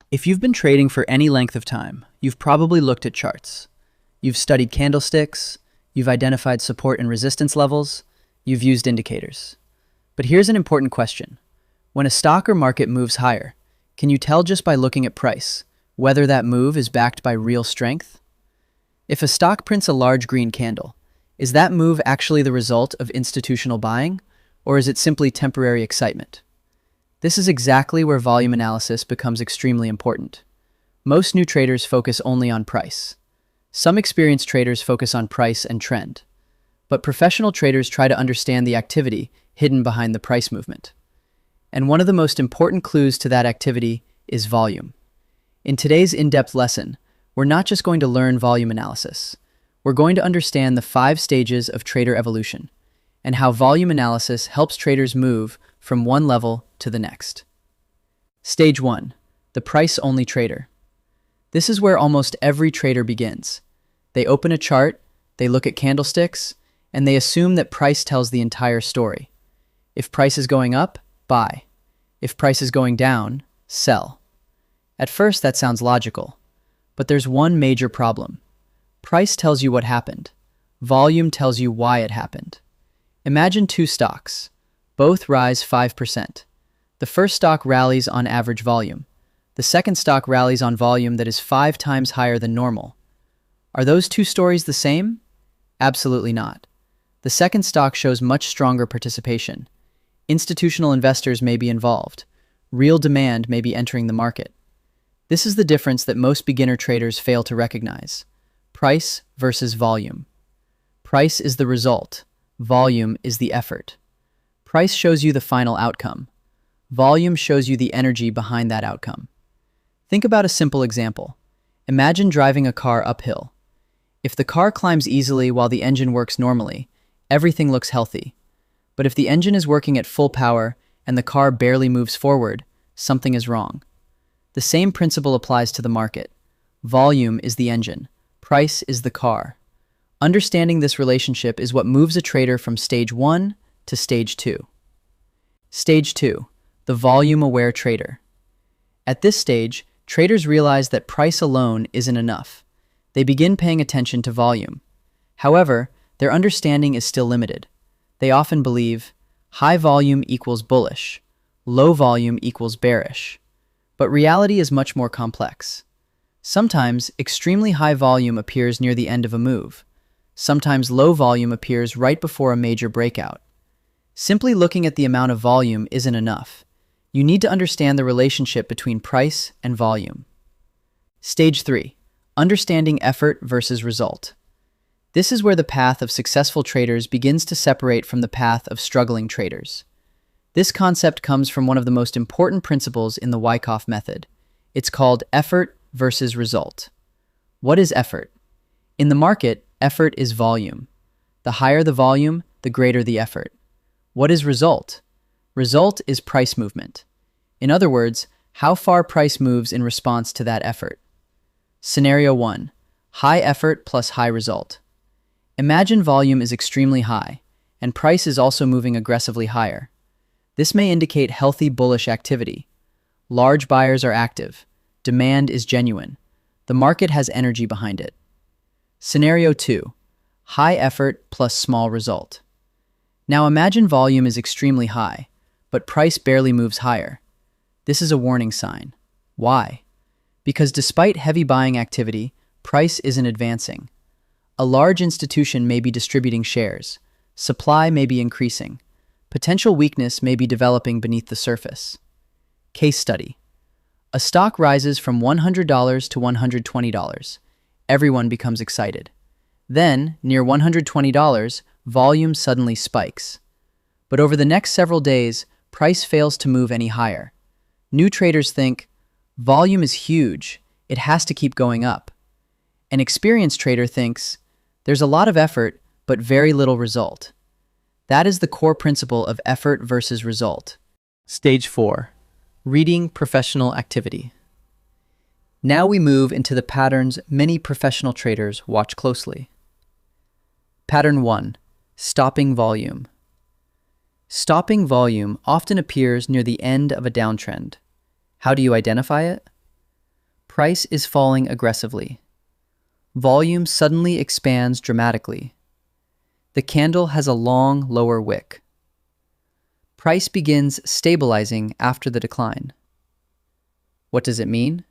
If you've been trading for any length of time, you've probably looked at charts. You've studied candlesticks, you've identified support and resistance levels, you've used indicators. But here's an important question. When a stock or market moves higher, can you tell just by looking at price whether that move is backed by real strength? If a stock prints a large green candle, is that move actually the result of institutional buying, or is it simply temporary excitement? This is exactly where volume analysis becomes extremely important. Most new traders focus only on price. Some experienced traders focus on price and trend. But professional traders try to understand the activity hidden behind the price movement. And one of the most important clues to that activity is volume. In today's in-depth lesson, we're not just going to learn volume analysis. We're going to understand the 5 stages of trader evolution and how volume analysis helps traders move from one level to the next. Stage 1. The price-only trader. This is where almost every trader begins. They open a chart, they look at candlesticks, and they assume that price tells the entire story. If price is going up, buy. If price is going down, sell. At first, that sounds logical. But there's one major problem. Price tells you what happened. Volume tells you why it happened. Imagine 2 stocks. Both rise 5%. The first stock rallies on average volume. The second stock rallies on volume that is 5 times higher than normal. Are those 2 stories the same? Absolutely not. The second stock shows much stronger participation. Institutional investors may be involved. Real demand may be entering the market. This is the difference that most beginner traders fail to recognize. Price versus volume. Price is the result. Volume is the effort. Price shows you the final outcome. Volume shows you the energy behind that outcome. Think about a simple example. Imagine driving a car uphill. If the car climbs easily while the engine works normally, everything looks healthy. But if the engine is working at full power and the car barely moves forward, something is wrong. The same principle applies to the market. Volume is the engine. Price is the car. Understanding this relationship is what moves a trader from stage 1 to stage 2. Stage 2. The volume-aware trader. At this stage, traders realize that price alone isn't enough. They begin paying attention to volume. However, their understanding is still limited. They often believe high volume equals bullish, low volume equals bearish. But reality is much more complex. Sometimes, extremely high volume appears near the end of a move. Sometimes low volume appears right before a major breakout. Simply looking at the amount of volume isn't enough. You need to understand the relationship between price and volume. Stage 3. Understanding effort versus result. This is where the path of successful traders begins to separate from the path of struggling traders. This concept comes from one of the most important principles in the Wyckoff method. It's called effort versus result. What is effort? In the market, effort is volume. The higher the volume, the greater the effort. What is result? Result is price movement. In other words, how far price moves in response to that effort. Scenario 1. High effort plus high result. Imagine volume is extremely high, and price is also moving aggressively higher. This may indicate healthy bullish activity. Large buyers are active. Demand is genuine. The market has energy behind it. Scenario 2. High effort plus small result. Now imagine volume is extremely high, but price barely moves higher. This is a warning sign. Why? Because despite heavy buying activity, price isn't advancing. A large institution may be distributing shares. Supply may be increasing. Potential weakness may be developing beneath the surface. Case study. A stock rises from $100 to $120. Everyone becomes excited. Then, near $120, volume suddenly spikes. But over the next several days, price fails to move any higher. New traders think, volume is huge, it has to keep going up. An experienced trader thinks, there's a lot of effort, but very little result. That is the core principle of effort versus result. Stage 4. Reading professional activity. Now we move into the patterns many professional traders watch closely. Pattern 1. Stopping volume. Stopping volume often appears near the end of a downtrend. How do you identify it? Price is falling aggressively. Volume suddenly expands dramatically. The candle has a long, lower wick. Price begins stabilizing after the decline. What does it mean?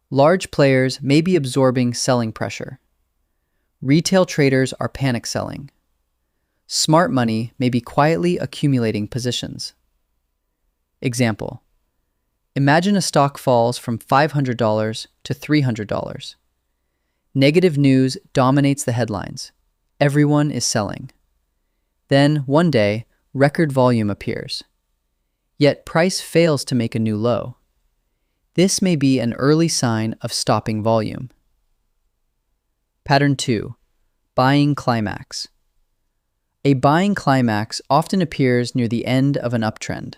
Large players may be absorbing selling pressure. Retail traders are panic selling. Smart money may be quietly accumulating positions. Example: imagine a stock falls from $500 to $300. Negative news dominates the headlines. Everyone is selling. Then, one day, record volume appears. Yet price fails to make a new low. This may be an early sign of stopping volume. Pattern 2. Buying climax. A buying climax often appears near the end of an uptrend.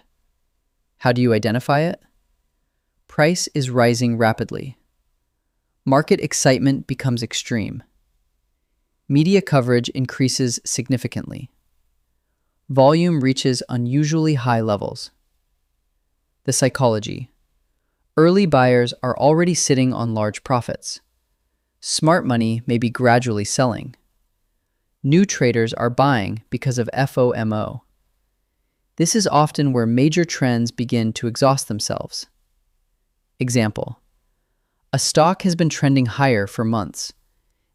How do you identify it? Price is rising rapidly. Market excitement becomes extreme. Media coverage increases significantly. Volume reaches unusually high levels. The psychology. Early buyers are already sitting on large profits. Smart money may be gradually selling. New traders are buying because of FOMO. This is often where major trends begin to exhaust themselves. Example: a stock has been trending higher for months.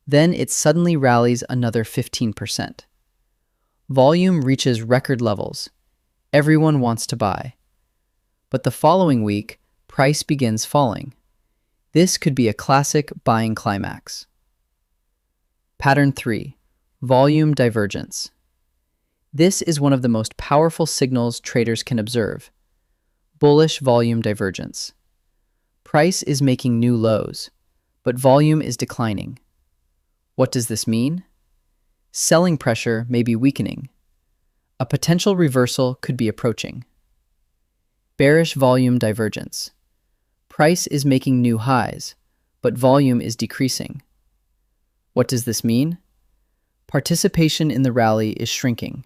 Then it suddenly rallies another 15%. Volume reaches record levels. Everyone wants to buy. But the following week, price begins falling. This could be a classic buying climax. Pattern 3. Volume divergence. This is one of the most powerful signals traders can observe. Bullish volume divergence. Price is making new lows, but volume is declining. What does this mean? Selling pressure may be weakening. A potential reversal could be approaching. Bearish volume divergence. Price is making new highs, but volume is decreasing. What does this mean? Participation in the rally is shrinking.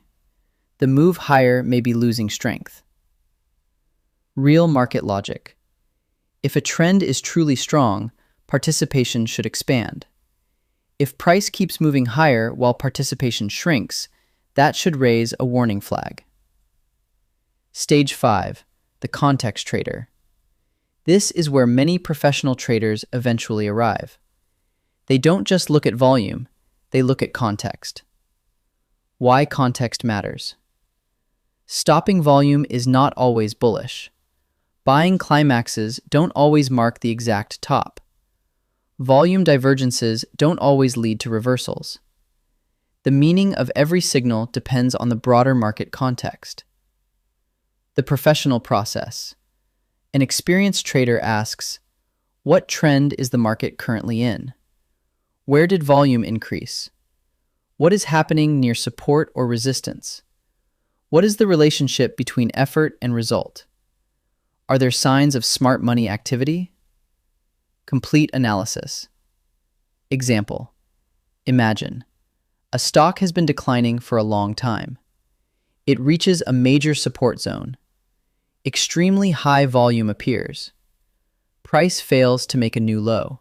The move higher may be losing strength. Real market logic. If a trend is truly strong, participation should expand. If price keeps moving higher while participation shrinks, that should raise a warning flag. Stage 5. The context trader. This is where many professional traders eventually arrive. They don't just look at volume, they look at context. Why context matters. Stopping volume is not always bullish. Buying climaxes don't always mark the exact top. Volume divergences don't always lead to reversals. The meaning of every signal depends on the broader market context. The professional process. An experienced trader asks, what trend is the market currently in? Where did volume increase? What is happening near support or resistance? What is the relationship between effort and result? Are there signs of smart money activity? Complete analysis. Example: imagine a stock has been declining for a long time. It reaches a major support zone. Extremely high volume appears. Price fails to make a new low.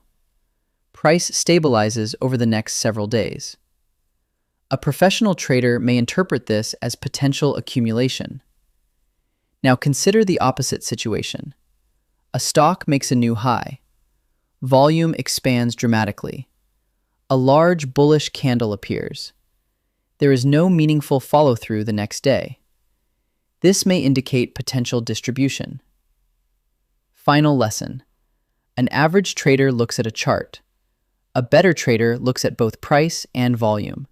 Price stabilizes over the next several days. A professional trader may interpret this as potential accumulation. Now consider the opposite situation. A stock makes a new high. Volume expands dramatically. A large bullish candle appears. There is no meaningful follow-through the next day. This may indicate potential distribution. Final lesson. An average trader looks at a chart. A better trader looks at both price and volume.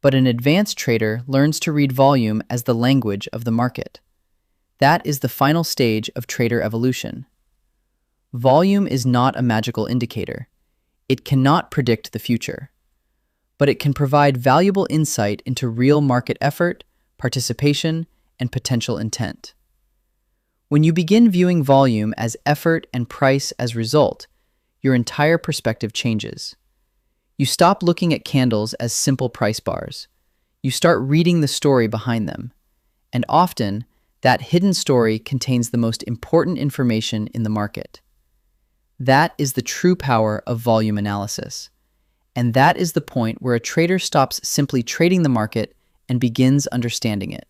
But an advanced trader learns to read volume as the language of the market. That is the final stage of trader evolution. Volume is not a magical indicator. It cannot predict the future. But it can provide valuable insight into real market effort, participation, and potential intent. When you begin viewing volume as effort and price as result, your entire perspective changes. You stop looking at candles as simple price bars. You start reading the story behind them. And often, that hidden story contains the most important information in the market. That is the true power of volume analysis. And that is the point where a trader stops simply trading the market and begins understanding it.